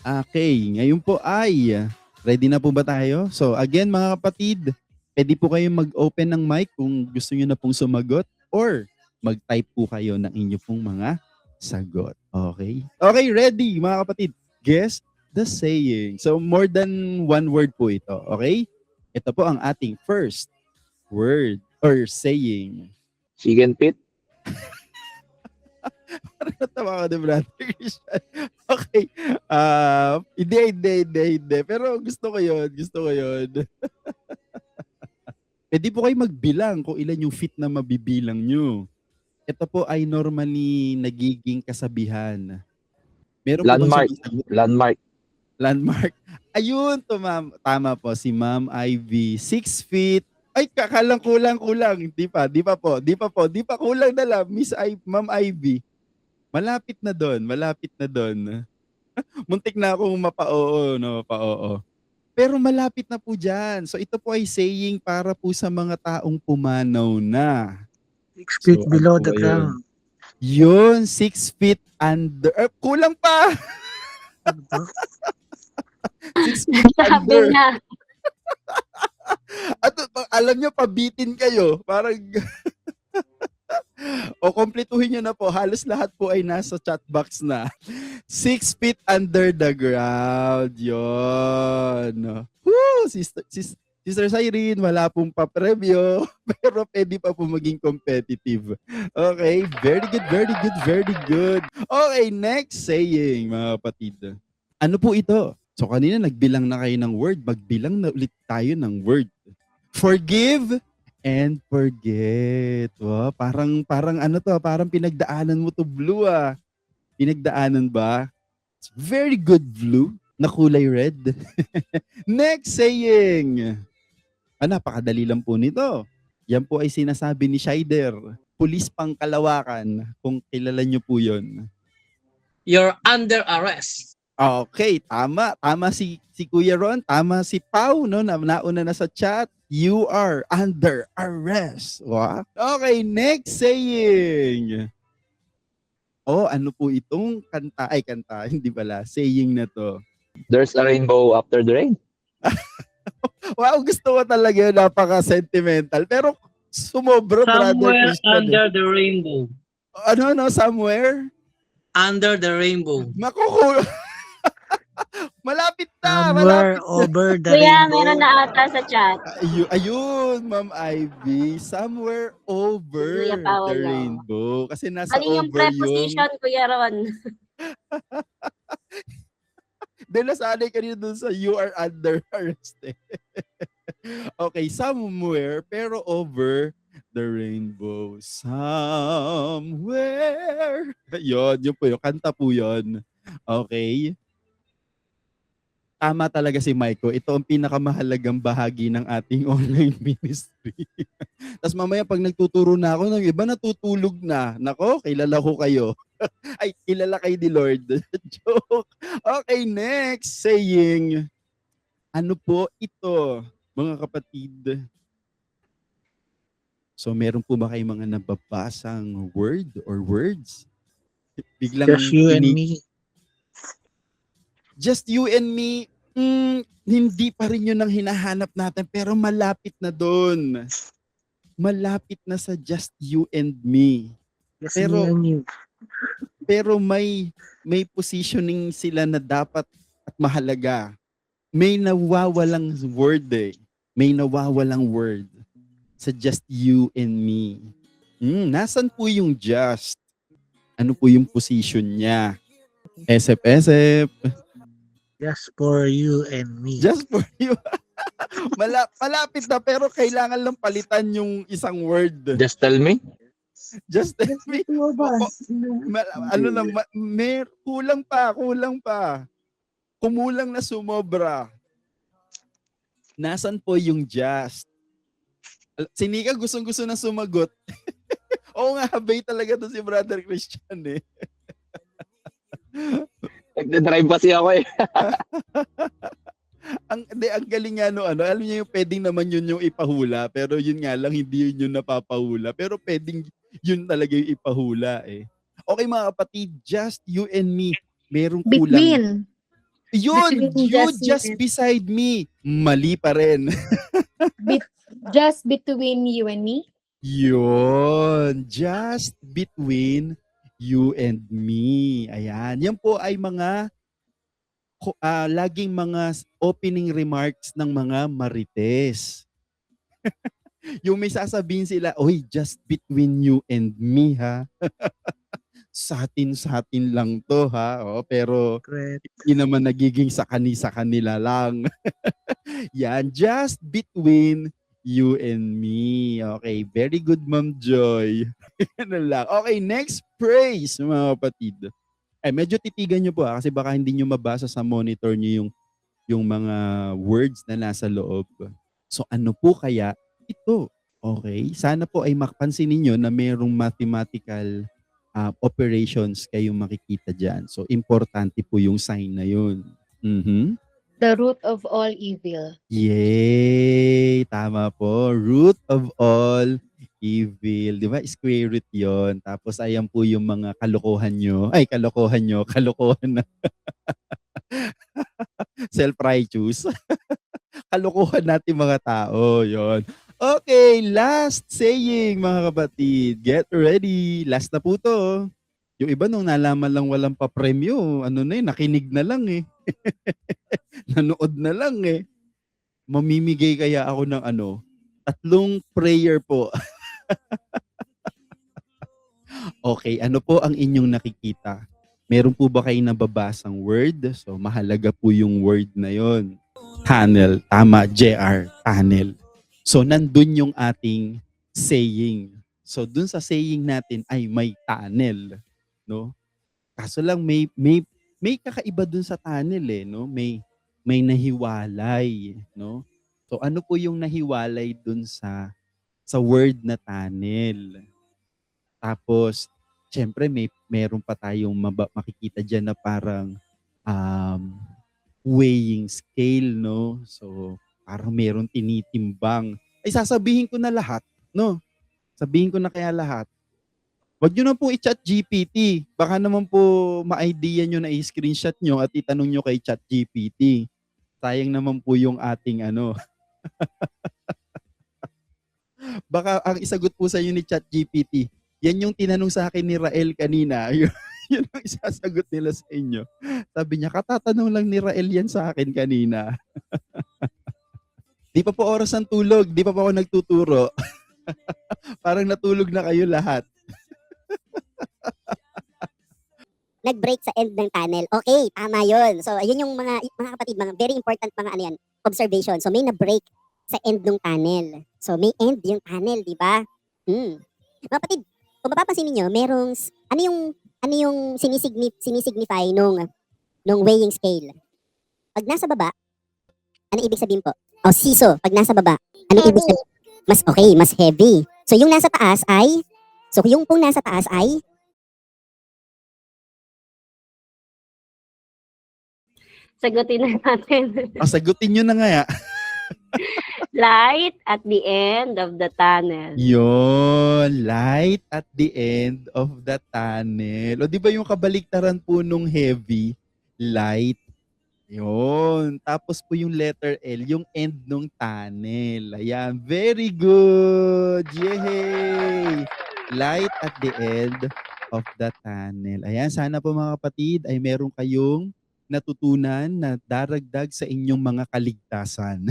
Okay, ngayon po ay ready na po ba tayo? So again mga kapatid, pwede po kayong mag-open ng mic kung gusto niyo na pong sumagot or mag-type po kayo ng inyo pong mga sagot. Okay? Okay, ready mga kapatid. Guess the saying. So more than one word po ito. Okay? Ito po ang ating first word or saying. Chicken feet? Parang natawa ko ni Brother Christian. Okay. Hindi. Pero gusto ko yun. Gusto ko yun. Pwede po kayo magbilang kung ilan yung feet na mabibilang nyo. Ito po ay normally nagiging kasabihan. Meron po bang Landmark. sumasagot? Landmark. Landmark. Ayun to ma'am. Tama po si Ma'am Ivy. 6 feet. Ay, kakalang kulang. Di pa kulang na lang. Ma'am Ivy. Malapit na doon. Muntik na akong mapa-oo, no? Mapa-oo. Pero malapit na po dyan. So ito po ay saying para po sa mga taong pumanaw na. 6 feet So, below ano the po ground. Yun, 6 feet under. Kulang pa! 6 feet Sabi under. na. At alam nyo, pabitin kayo. Parang... o kompletuhin nyo na po. Halos lahat po ay nasa chat box na. 6 feet under the ground. Yun. Woo! Sister Cyrene, wala pong pa-premyo. Pero pwede pa po maging competitive. Okay, very good. Okay, next saying, mga kapatid. Ano po ito? So kanina nagbilang na kayo ng word. Magbilang na ulit tayo ng word. Forgive and forget. Wow, parang ano to, parang pinagdaanan mo to Blue ah. Pinagdaanan ba? It's very good Blue na kulay red. Next saying. Napakadali lang po nito. Yan po ay sinasabi ni Scheider. Pulis pang Kalawakan, kung kilala nyo po yun. You're under arrest. Okay, tama. Tama si Kuya Ron, tama si Pau, no? Nauna na sa chat. You are under arrest. Wow. Okay, next saying. Ano po itong kanta? Ay, kanta. Hindi pala. Saying na to. There's a rainbow after the rain. Wow, gusto ko talaga. Napaka-sentimental. Pero sumobro, Brother Somewhere Christian. under the rainbow. Ano? Somewhere? Under the rainbow. Makukuha. Malapit na. Somewhere over the Kuya, rainbow. meron na ata sa chat. Ayun, Ma'am Ivy. Somewhere over Kuya Paolo. the rainbow. Kasi nasa Ano yung over preposition, Kuya Ron? Dahil nasanay ka rin dun sa you are under arrest. Okay, somewhere, pero over the rainbow. Somewhere. Yun po yun. Kanta po yun. Okay. Tama talaga si Maiko. Ito ang pinakamahalagang bahagi ng ating online ministry. Tapos mamaya pag nagtuturo na ako, ng iba natutulog na. Nako, kilala ko kayo. Ay, kilala kayo ni Lord. Joke. Okay, next saying. Ano po ito, mga kapatid? So, meron po ba kayong mga nababasang word or words? Biglang Just you and me. Just you and me, hindi pa rin yun ang hinahanap natin, pero malapit na doon. Malapit na sa just you and me. Just Pero- me and you. Pero may positioning sila na dapat at mahalaga. May nawawalang word eh. May nawawalang word sa just you and me. Nasan po yung just? Ano po yung position niya? SF. Just for you and me. Just for you. Malapit na pero kailangan lang palitan yung isang word. Just tell me. Just tell me. Kulang pa. Kumulang na sumobra. Nasan po yung just? Si Nika gustong-gusto na sumagot. Oo nga, habay talaga to si Brother Christian eh. Nagdadrive kasi ako eh. ang galing nga no, alam niyo yung pwedeng naman yun yung ipahula, pero yun nga lang hindi yun yung napapahula, pero pwedeng yun talaga yung ipahula eh. Okay mga kapatid, just you and me, merong kulang. Between. Yun, Between you just you just and- beside me. Mali pa rin. Just between you and me. Yun, just between you and me. Ayan, yan po ay mga laging mga opening remarks ng mga marites. Yung may sasabihin sila, oy, just between you and me ha. Sa atin lang to ha. Oh, pero Correct. hindi naman nagiging sa kanila lang. Yan, just between you and me. Okay, very good, Ma'am Joy. Ano lang. Okay, next praise, mga kapatid. Medyo titigan nyo po kasi baka hindi nyo mabasa sa monitor nyo yung mga words na nasa loob. So ano po kaya ito? Okay, sana po ay mapansin ninyo na mayroong mathematical operations kayong makikita dyan. So importante po yung sign na yun. Mhm. The root of all evil. Yay! Tama po. Root of all evil. Di ba? Square root yon. Tapos ayan po yung mga kalokohan nyo. Ay, kalokohan nyo. Kalokohan na. Self-righteous. Kalokohan natin mga tao. Yon. Okay, last saying mga kapatid. Get ready. Last na po to. Yung iba nung nalaman lang walang pa-premyo, ano na nakinig na lang eh. Nanood na lang eh. Mamimigay kaya ako ng 3 prayer po. Okay, ano po ang inyong nakikita? Meron po ba kayo nababasang word? So mahalaga po yung word na yon. Tunnel, tama, JR, tunnel. So nandun yung ating saying. So dun sa saying natin ay may tunnel, no? Kaso lang may kakaiba dun sa tunnel eh, no? May nahiwalay, no? So ano po yung nahiwalay dun sa word na tunnel? Tapos syempre meron pa tayong makikita diyan na parang weighing scale, no? So parang meron tinitimbang. Ay sasabihin ko na lahat, no? Sabihin ko na kaya lahat. Wag nyo na po i-chat GPT. Baka naman po ma-idea nyo na i-screenshot nyo at itanong nyo kay chat GPT. Sayang naman po yung ating Baka ang isagot po sa inyo ni chat GPT, yan yung tinanong sa akin ni Rael kanina. Yun ang isasagot nila sa inyo. Sabi niya, katatanong lang ni Rael yan sa akin kanina. Di pa po oras ng tulog. Di pa po ako nagtuturo. Parang natulog na kayo lahat. Nag-break sa end ng tunnel. Okay, tama yun. So, ayun yung mga kapatid, mga very important mga observation. So, may na-break sa end ng tunnel. So, may end yung tunnel, di ba? Mga kapatid, kung mapapansin niyo, merong, ano yung sinisignify nung weighing scale? Pag nasa baba, ano ibig sabihin po? Siso, pag nasa baba, ano ibig sabihin? Mas heavy. So, yung nasa taas ay, Sagutin na natin. Sagutin nyo na nga ya. Light at the end of the tunnel. Yun, light at the end of the tunnel. O di ba yung kabaliktaran po nung heavy, light. Yun. Tapos po yung letter L, yung end nung tunnel. Ayan, very good. Yay! Light at the end of the tunnel. Ayan, sana po mga kapatid ay meron kayong natutunan na daragdag sa inyong mga kaligtasan.